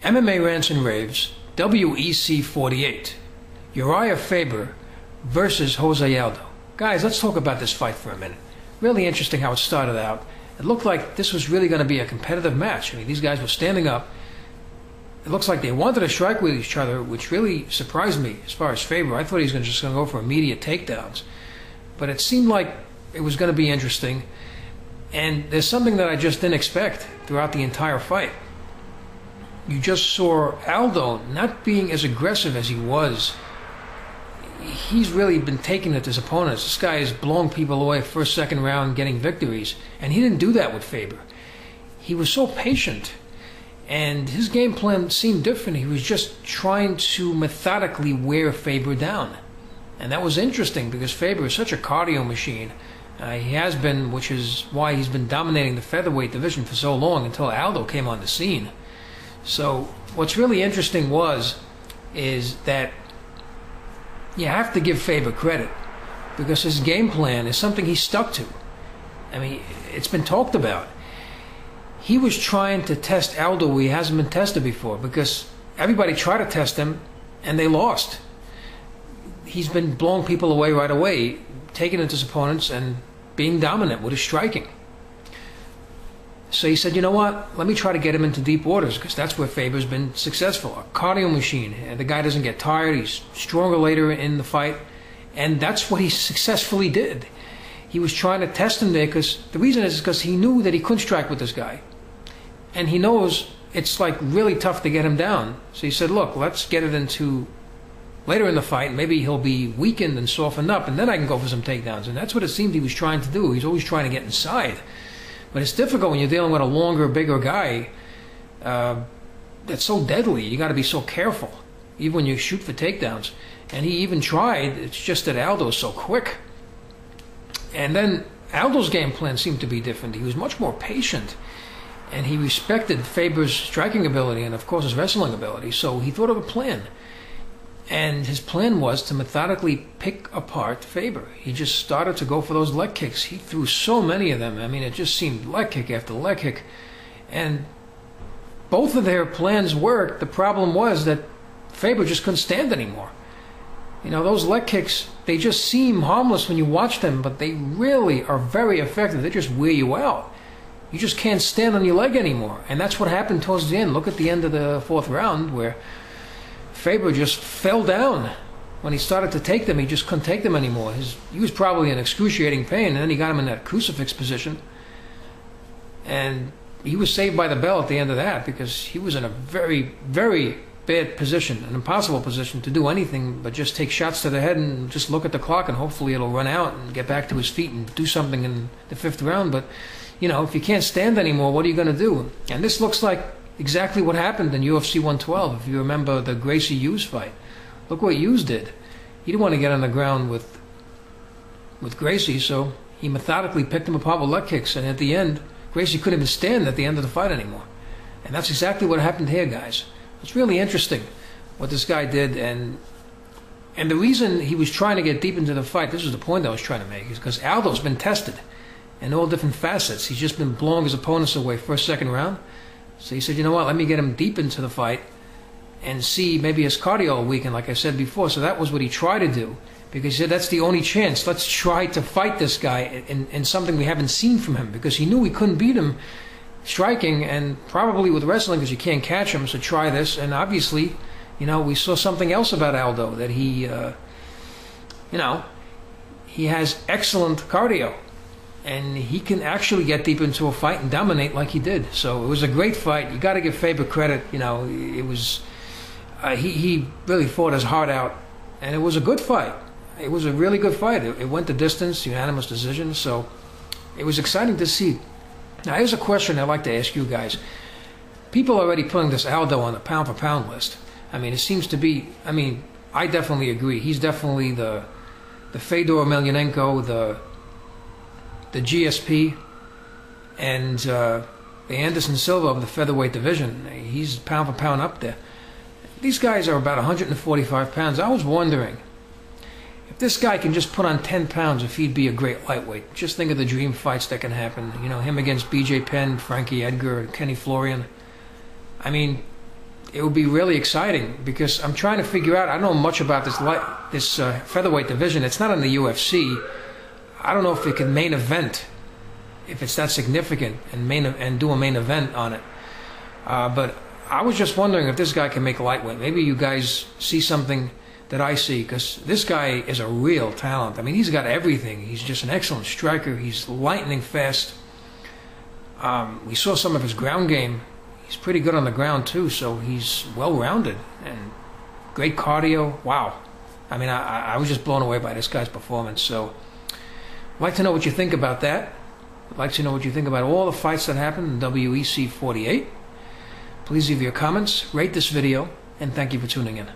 MMA Rants and Raves, WEC 48, Urijah Faber versus José Aldo. Guys, let's talk about this fight for a minute. Really interesting how it started out. It looked like this was really going to be a competitive match. I mean, these guys were standing up. It looks like they wanted to strike with each other, which really surprised me as far as Faber. I thought he was just going to go for immediate takedowns. But it seemed like it was going to be interesting. And there's something that I just didn't expect throughout the entire fight. You just saw Aldo not being as aggressive as he was. He's really been taking it to his opponents. This guy is blowing people away first, second round, getting victories. And he didn't do that with Faber. He was so patient. And his game plan seemed different. He was just trying to methodically wear Faber down. And that was interesting because Faber is such a cardio machine. He has been, which is why he's been dominating the featherweight division for so long until Aldo came on the scene. So what's really interesting is that you have to give Faber credit because his game plan is something he stuck to. I mean, it's been talked about. He was trying to test Aldo where he hasn't been tested before because everybody tried to test him and they lost. He's been blowing people away right away, taking it to his opponents and being dominant with his striking. So he said, you know what, let me try to get him into deep waters because that's where Faber's been successful. A cardio machine. And the guy doesn't get tired. He's stronger later in the fight. And that's what he successfully did. He was trying to test him there because the reason is because he knew that he couldn't strike with this guy. And he knows it's like really tough to get him down. So he said, look, let's get it into later in the fight. Maybe he'll be weakened and softened up and then I can go for some takedowns. And that's what it seemed he was trying to do. He's always trying to get inside. But it's difficult when you're dealing with a longer, bigger guy that's so deadly. You got to be so careful, even when you shoot for takedowns. And he even tried. It's just that Aldo is so quick. And then Aldo's game plan seemed to be different. He was much more patient, and he respected Faber's striking ability and, of course, his wrestling ability. So he thought of a plan. And his plan was to methodically pick apart Faber. He just started to go for those leg kicks. He threw so many of them. I mean, it just seemed leg kick after leg kick. And both of their plans worked. The problem was that Faber just couldn't stand anymore. You know, those leg kicks, they just seem harmless when you watch them, but they really are very effective. They just wear you out. You just can't stand on your leg anymore. And that's what happened towards the end. Look at the end of the fourth round where Faber just fell down. When he started to take them, he just couldn't take them anymore. He was probably in excruciating pain, and then he got him in that crucifix position. And he was saved by the bell at the end of that because he was in a very, very bad position, an impossible position to do anything but just take shots to the head and just look at the clock and hopefully it'll run out and get back to his feet and do something in the fifth round. But, you know, if you can't stand anymore, what are you going to do? And this looks like exactly what happened in UFC 112, if you remember the Gracie Hughes fight. Look what Hughes did. He didn't want to get on the ground with Gracie, so he methodically picked him apart with leg kicks, and at the end, Gracie couldn't even stand at the end of the fight anymore. And that's exactly what happened here, guys. It's really interesting what this guy did, and the reason he was trying to get deep into the fight, this is the point I was trying to make, is because Aldo's been tested in all different facets. He's just been blowing his opponents away first, second round. So he said, you know what, let me get him deep into the fight and see maybe his cardio will weaken, like I said before. So that was what he tried to do, because he said that's the only chance. Let's try to fight this guy in something we haven't seen from him, because he knew we couldn't beat him striking and probably with wrestling because you can't catch him. So try this. And obviously, you know, we saw something else about Aldo, that he, you know, he has excellent cardio. And he can actually get deep into a fight and dominate like he did. So it was a great fight. You got to give Faber credit. You know, it was he really fought his heart out, and it was a good fight. It was a really good fight. It went the distance, unanimous decision. So it was exciting to see. Now here's a question I'd like to ask you guys. People are already putting this Aldo on the pound for pound list. I mean, it seems to be. I mean, I definitely agree. He's definitely the Fedor Emelianenko, the GSP, and the Anderson Silva of the featherweight division. He's pound for pound up there. These guys are about 145 pounds. I was wondering if this guy can just put on 10 pounds, if he'd be a great lightweight. Just think of the dream fights that can happen. You know, him against BJ Penn, Frankie Edgar, Kenny Florian. I mean, it would be really exciting because I'm trying to figure out. I don't know much about this featherweight division. It's not in the UFC. I don't know if it can main event, if it's that significant, and do a main event on it. But I was just wondering if this guy can make lightweight. Maybe you guys see something that I see, because this guy is a real talent. I mean, he's got everything. He's just an excellent striker. He's lightning fast. We saw some of his ground game. He's pretty good on the ground too, so he's well-rounded and great cardio. Wow. I mean, I was just blown away by this guy's performance. So I'd like to know what you think about that. I'd like to know what you think about all the fights that happened in WEC 48. Please leave your comments, rate this video, and thank you for tuning in.